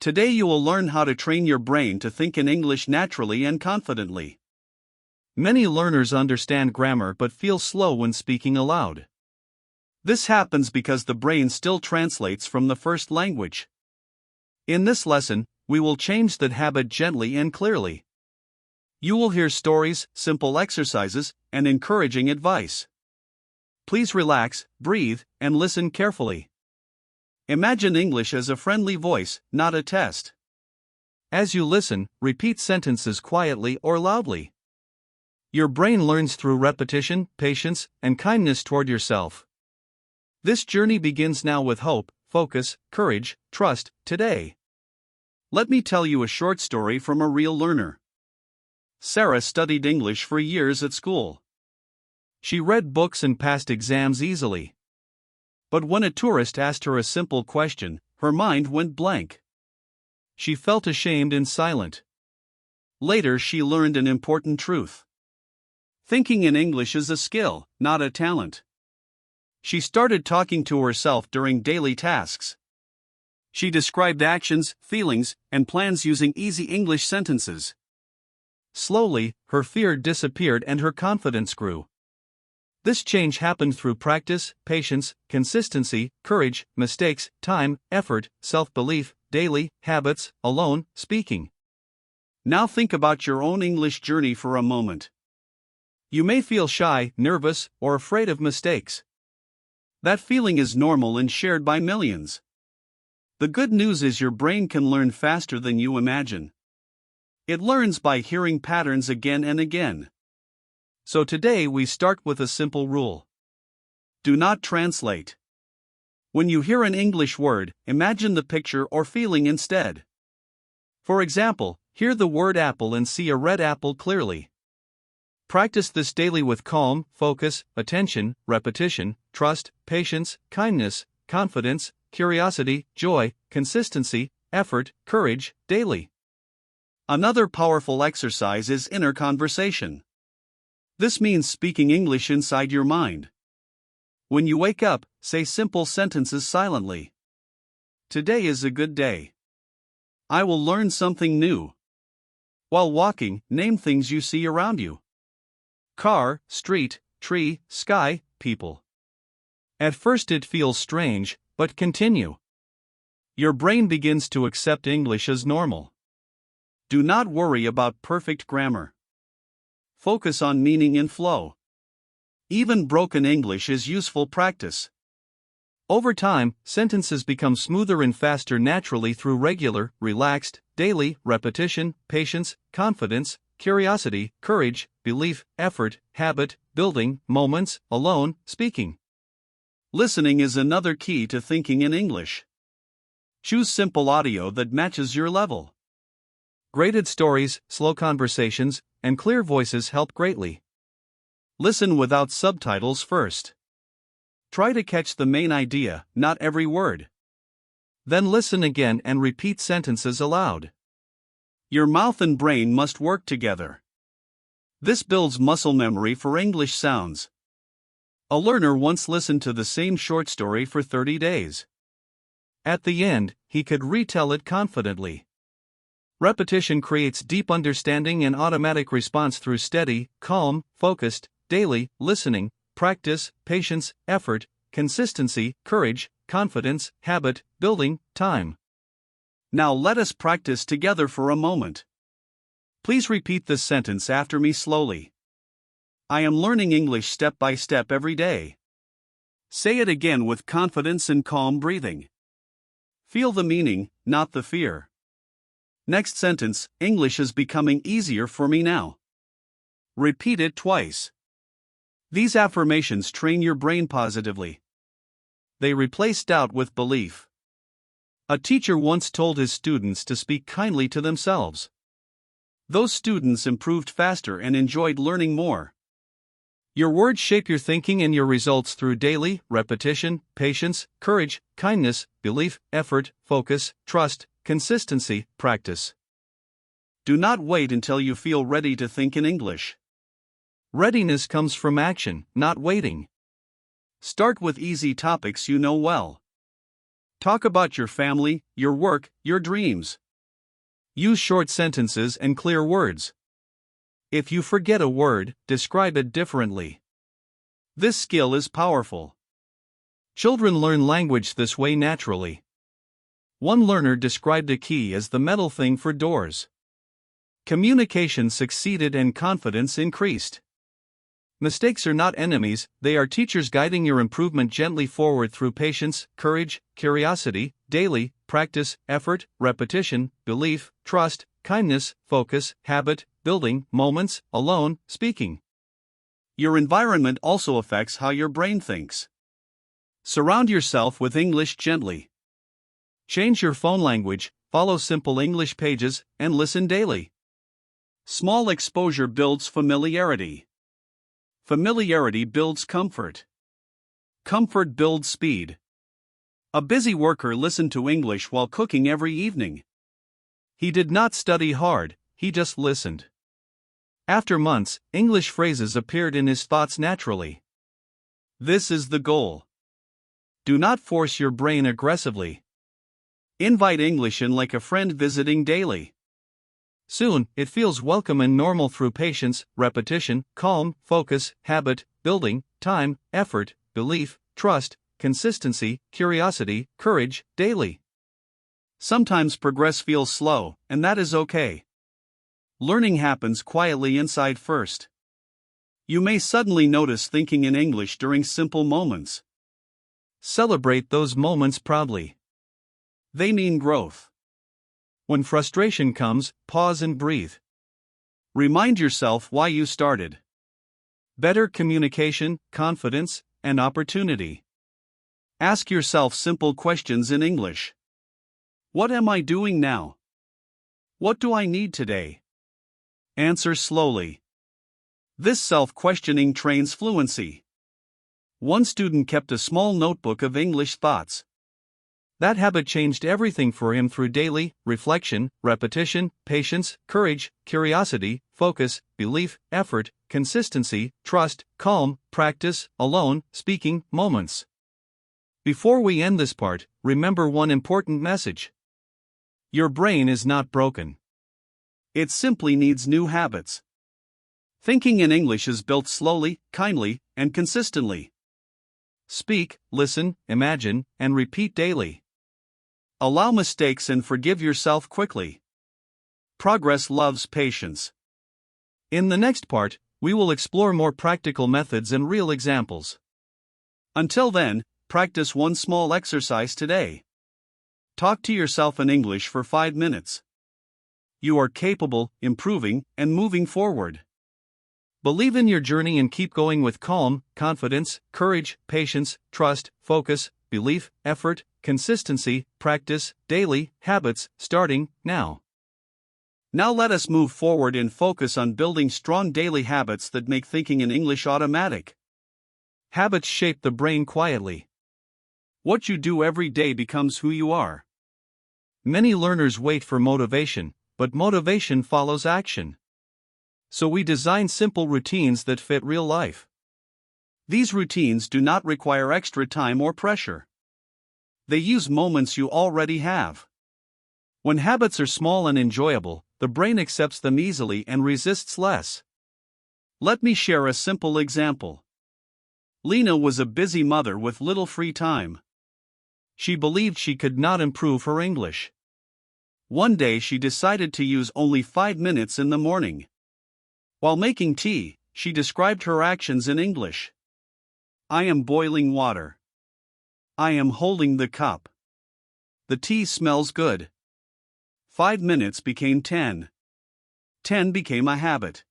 Today you will learn how to train your brain to think in English naturally and confidently. Many learners understand grammar but feel slow when speaking aloud. This happens because the brain still translates from the first language. In this lesson, we will change that habit gently and clearly. You will hear stories, simple exercises, and encouraging advice. Please relax, breathe, and listen carefully. Imagine English as a friendly voice, not a test. As you listen, repeat sentences quietly or loudly. Your brain learns through repetition, patience, and kindness toward yourself. This journey begins now with hope, focus, courage, trust, today. Let me tell you a short story from a real learner. Sarah studied English for years at school. She read books and passed exams easily. But when a tourist asked her a simple question, her mind went blank. She felt ashamed and silent. Later, she learned an important truth. Thinking in English is a skill, not a talent. She started talking to herself during daily tasks. She described actions, feelings, and plans using easy English sentences. Slowly, her fear disappeared and her confidence grew. This change happened through practice, patience, consistency, courage, mistakes, time, effort, self-belief, daily habits, alone speaking. Now think about your own English journey for a moment. You may feel shy, nervous, or afraid of mistakes. That feeling is normal and shared by millions. The good news is your brain can learn faster than you imagine. It learns by hearing patterns again and again. So today we start with a simple rule. Do not translate. When you hear an English word, imagine the picture or feeling instead. For example, hear the word apple and see a red apple clearly. Practice this daily with calm, focus, attention, repetition, trust, patience, kindness, confidence, curiosity, joy, consistency, effort, courage, daily. Another powerful exercise is inner conversation. This means speaking English inside your mind. When you wake up, say simple sentences silently. Today is a good day. I will learn something new. While walking, name things you see around you. Car, street, tree, sky, people. At first it feels strange, but continue. Your brain begins to accept English as normal. Do not worry about perfect grammar. Focus on meaning and flow. Even broken English is useful practice. Over time, sentences become smoother and faster naturally through regular, relaxed, daily repetition, patience, confidence, curiosity, courage, belief, effort, habit, building, moments, alone, speaking. Listening is another key to thinking in English. Choose simple audio that matches your level. Graded stories, slow conversations, and clear voices help greatly. Listen without subtitles first. Try to catch the main idea, not every word. Then listen again and repeat sentences aloud. Your mouth and brain must work together. This builds muscle memory for English sounds. A learner once listened to the same short story for 30 days. At the end, he could retell it confidently. Repetition creates deep understanding and automatic response through steady, calm, focused, daily listening, practice, patience, effort, consistency, courage, confidence, habit, building, time. Now let us practice together for a moment. Please repeat this sentence after me slowly. I am learning English step by step every day. Say it again with confidence and calm breathing. Feel the meaning, not the fear. Next sentence, English is becoming easier for me now. Repeat it twice. These affirmations train your brain positively. They replace doubt with belief. A teacher once told his students to speak kindly to themselves. Those students improved faster and enjoyed learning more. Your words shape your thinking and your results through daily repetition, patience, courage, kindness, belief, effort, focus, trust, consistency, practice. Do not wait until you feel ready to think in English. Readiness comes from action, not waiting. Start with easy topics you know well. Talk about your family, your work, your dreams. Use short sentences and clear words. If you forget a word, describe it differently. This skill is powerful. Children learn language this way naturally. One learner described a key as the metal thing for doors. Communication succeeded and confidence increased. Mistakes are not enemies, they are teachers guiding your improvement gently forward through patience, courage, curiosity, daily practice, effort, repetition, belief, trust, kindness, focus, habit, building, moments, alone, speaking. Your environment also affects how your brain thinks. Surround yourself with English gently. Change your phone language, follow simple English pages, and listen daily. Small exposure builds familiarity. Familiarity builds comfort. Comfort builds speed. A busy worker listened to English while cooking every evening. He did not study hard, he just listened. After months, English phrases appeared in his thoughts naturally. This is the goal. Do not force your brain aggressively. Invite English in like a friend visiting daily. Soon, it feels welcome and normal through patience, repetition, calm, focus, habit, building, time, effort, belief, trust, consistency, curiosity, courage, daily. Sometimes progress feels slow, and that is okay. Learning happens quietly inside first. You may suddenly notice thinking in English during simple moments. Celebrate those moments proudly. They mean growth. When frustration comes, pause and breathe. Remind yourself why you started. Better communication, confidence, and opportunity. Ask yourself simple questions in English. What am I doing now? What do I need today? Answer slowly. This self-questioning trains fluency. One student kept a small notebook of English thoughts. That habit changed everything for him through daily reflection, repetition, patience, courage, curiosity, focus, belief, effort, consistency, trust, calm, practice, alone, speaking, moments. Before we end this part, remember one important message. Your brain is not broken. It simply needs new habits. Thinking in English is built slowly, kindly, and consistently. Speak, listen, imagine, and repeat daily. Allow mistakes and forgive yourself quickly. Progress loves patience. In the next part, we will explore more practical methods and real examples. Until then, practice one small exercise today. Talk to yourself in English for 5 minutes. You are capable, improving, and moving forward. Believe in your journey and keep going with calm, confidence, courage, patience, trust, focus, belief, effort, consistency, practice, daily habits, starting now. Now let us move forward and focus on building strong daily habits that make thinking in English automatic. Habits shape the brain quietly. What you do every day becomes who you are. Many learners wait for motivation, but motivation follows action. So we design simple routines that fit real life. These routines do not require extra time or pressure. They use moments you already have. When habits are small and enjoyable, the brain accepts them easily and resists less. Let me share a simple example. Lena was a busy mother with little free time. She believed she could not improve her English. One day she decided to use only 5 minutes in the morning. While making tea, she described her actions in English. I am boiling water. I am holding the cup. The tea smells good. 5 minutes became 10. 10 became a habit.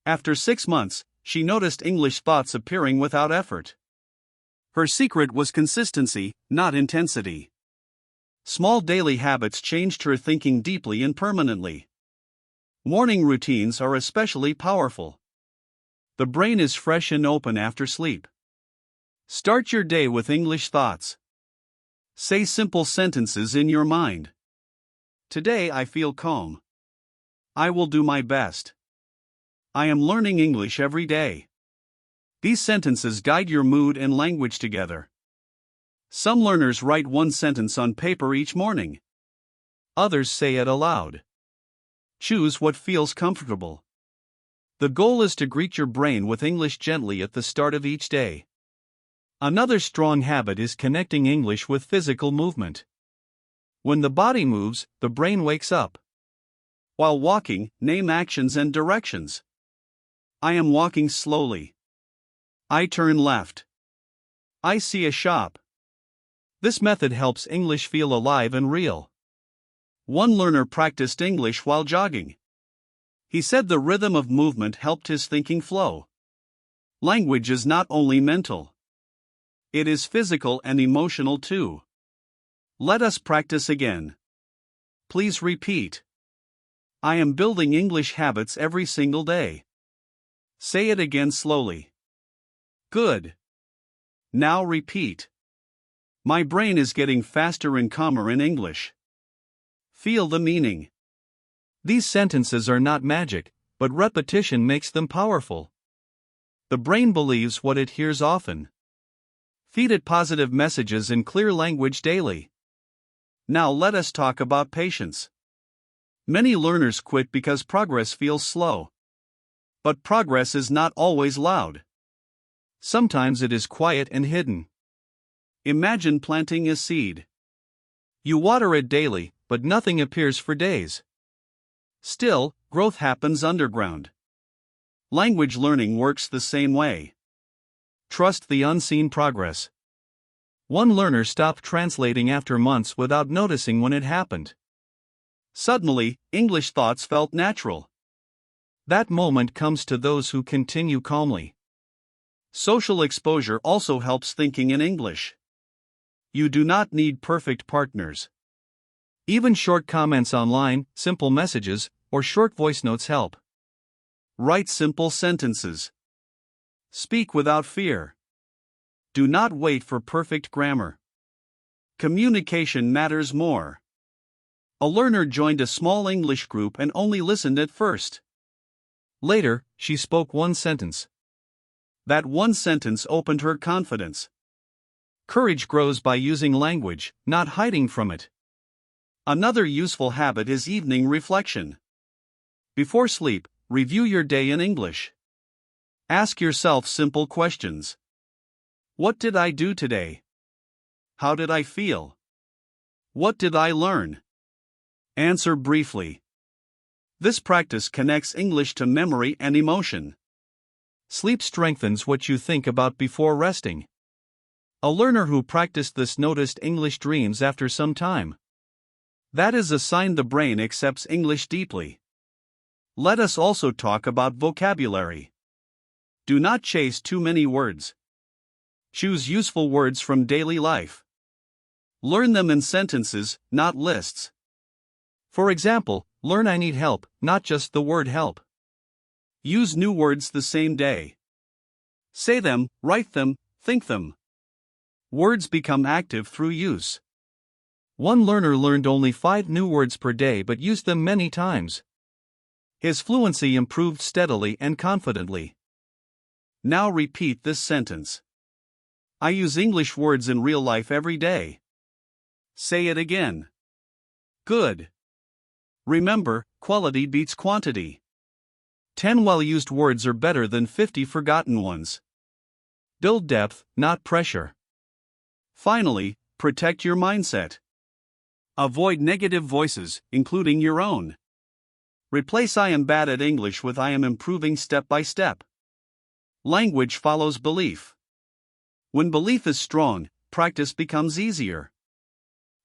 After 6 months, she noticed English thoughts appearing without effort. Her secret was consistency, not intensity. Small daily habits changed her thinking deeply and permanently. Morning routines are especially powerful. The brain is fresh and open after sleep. Start your day with English thoughts. Say simple sentences in your mind. Today I feel calm. I will do my best. I am learning English every day. These sentences guide your mood and language together. Some learners write one sentence on paper each morning. Others say it aloud. Choose what feels comfortable. The goal is to greet your brain with English gently at the start of each day. Another strong habit is connecting English with physical movement. When the body moves, the brain wakes up. While walking, name actions and directions. I am walking slowly. I turn left. I see a shop. This method helps English feel alive and real. One learner practiced English while jogging. He said the rhythm of movement helped his thinking flow. Language is not only mental. It is physical and emotional too. Let us practice again. Please repeat. I am building English habits every single day. Say it again slowly. Good. Now repeat. My brain is getting faster and calmer in English. Feel the meaning. These sentences are not magic, but repetition makes them powerful. The brain believes what it hears often. Feed it positive messages in clear language daily. Now let us talk about patience. Many learners quit because progress feels slow. But progress is not always loud. Sometimes it is quiet and hidden. Imagine planting a seed. You water it daily, but nothing appears for days. Still, growth happens underground. Language learning works the same way. Trust the unseen progress. One learner stopped translating after months without noticing when it happened. Suddenly, English thoughts felt natural. That moment comes to those who continue calmly. Social exposure also helps thinking in English. You do not need perfect partners. Even short comments online, simple messages, or short voice notes help. Write simple sentences. Speak without fear. Do not wait for perfect grammar. Communication matters more. A learner joined a small English group and only listened at first. Later, she spoke one sentence. That one sentence opened her confidence. Courage grows by using language, not hiding from it. Another useful habit is evening reflection. Before sleep, review your day in English. Ask yourself simple questions. What did I do today? How did I feel? What did I learn? Answer briefly. This practice connects English to memory and emotion. Sleep strengthens what you think about before resting. A learner who practiced this noticed English dreams after some time. That is a sign the brain accepts English deeply. Let us also talk about vocabulary. Do not chase too many words. Choose useful words from daily life. Learn them in sentences, not lists. For example, learn I need help, not just the word help. Use new words the same day. Say them, write them, think them. Words become active through use. One learner learned only 5 new words per day but used them many times. His fluency improved steadily and confidently. Now repeat this sentence. I use English words in real life every day. Say it again. Good. Remember, quality beats quantity. 10 well-used words are better than 50 forgotten ones. Build depth, not pressure. Finally, protect your mindset. Avoid negative voices, including your own. Replace I am bad at English with I am improving step by step. Language follows belief. When belief is strong, practice becomes easier.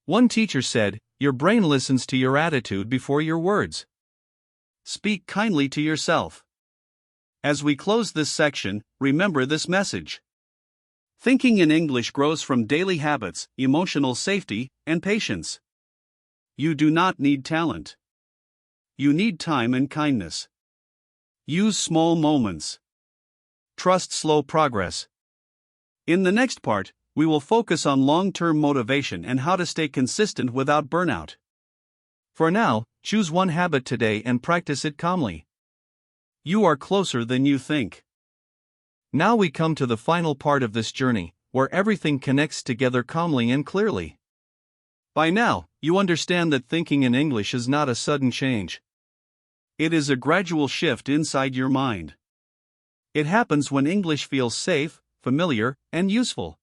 One teacher said, your brain listens to your attitude before your words. Speak kindly to yourself. As we close this section, remember this message. Thinking in English grows from daily habits, emotional safety, and patience. You do not need talent. You need time and kindness. Use small moments. Trust slow progress. In the next part, we will focus on long-term motivation and how to stay consistent without burnout. For now, choose one habit today and practice it calmly. You are closer than you think. Now we come to the final part of this journey, where everything connects together calmly and clearly. By now, you understand that thinking in English is not a sudden change. It is a gradual shift inside your mind. It happens when English feels safe, familiar, and useful.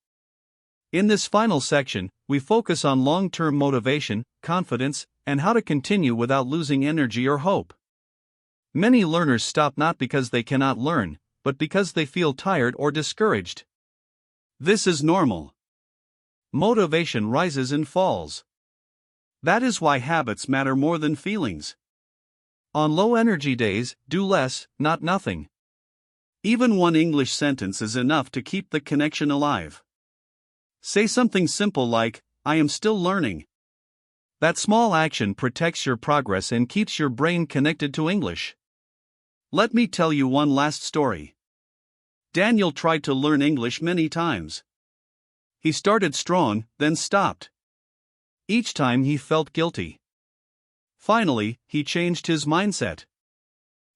In this final section, we focus on long-term motivation, confidence, and how to continue without losing energy or hope. Many learners stop not because they cannot learn, but because they feel tired or discouraged. This is normal. Motivation rises and falls. That is why habits matter more than feelings. On low-energy days, do less, not nothing. Even one English sentence is enough to keep the connection alive. Say something simple like, "I am still learning." That small action protects your progress and keeps your brain connected to English. Let me tell you one last story. Daniel tried to learn English many times. He started strong, then stopped. Each time he felt guilty. Finally, he changed his mindset.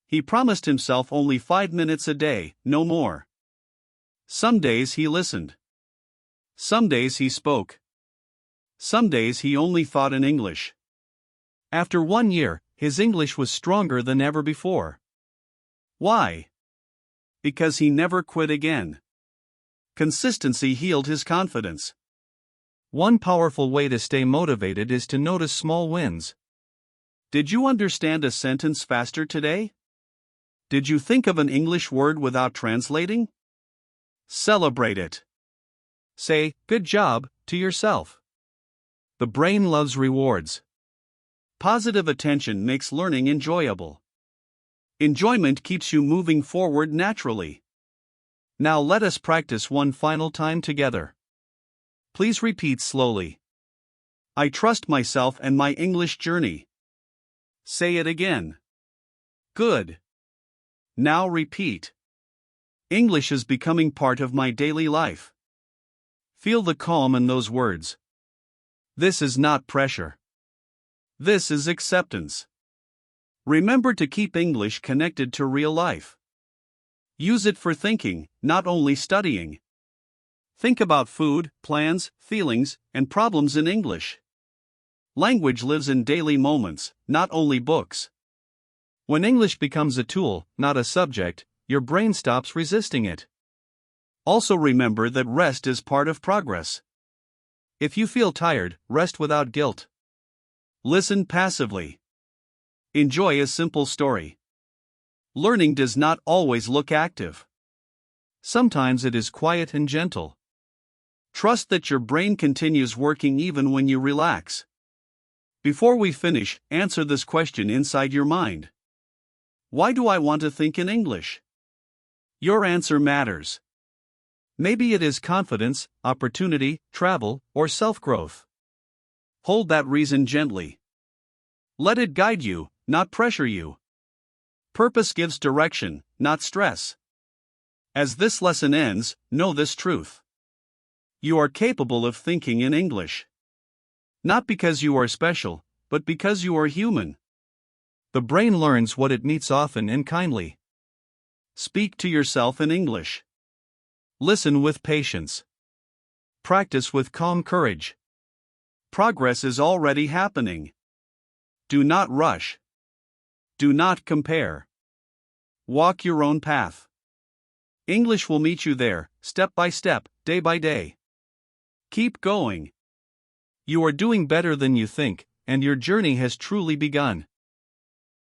He promised himself only 5 minutes a day, no more. Some days he listened. Some days he spoke. Some days he only thought in English. After 1 year, his English was stronger than ever before. Why? Because he never quit again. Consistency healed his confidence. One powerful way to stay motivated is to notice small wins. Did you understand a sentence faster today? Did you think of an English word without translating? Celebrate it. Say, "Good job," to yourself. The brain loves rewards. Positive attention makes learning enjoyable. Enjoyment keeps you moving forward naturally. Now let us practice one final time together. Please repeat slowly. I trust myself and my English journey. Say it again. Good. Now repeat. English is becoming part of my daily life. Feel the calm in those words. This is not pressure. This is acceptance. Remember to keep English connected to real life. Use it for thinking, not only studying. Think about food, plans, feelings, and problems in English. Language lives in daily moments, not only books. When English becomes a tool, not a subject, your brain stops resisting it. Also remember that rest is part of progress. If you feel tired, rest without guilt. Listen passively. Enjoy a simple story. Learning does not always look active. Sometimes it is quiet and gentle. Trust that your brain continues working even when you relax. Before we finish, answer this question inside your mind. Why do I want to think in English? Your answer matters. Maybe it is confidence, opportunity, travel, or self-growth. Hold that reason gently. Let it guide you, not pressure you. Purpose gives direction, not stress. As this lesson ends, know this truth. You are capable of thinking in English. Not because you are special, but because you are human. The brain learns what it meets often and kindly. Speak to yourself in English. Listen with patience. Practice with calm courage. Progress is already happening. Do not rush. Do not compare. Walk your own path. English will meet you there, step by step, day by day. Keep going. You are doing better than you think, and your journey has truly begun.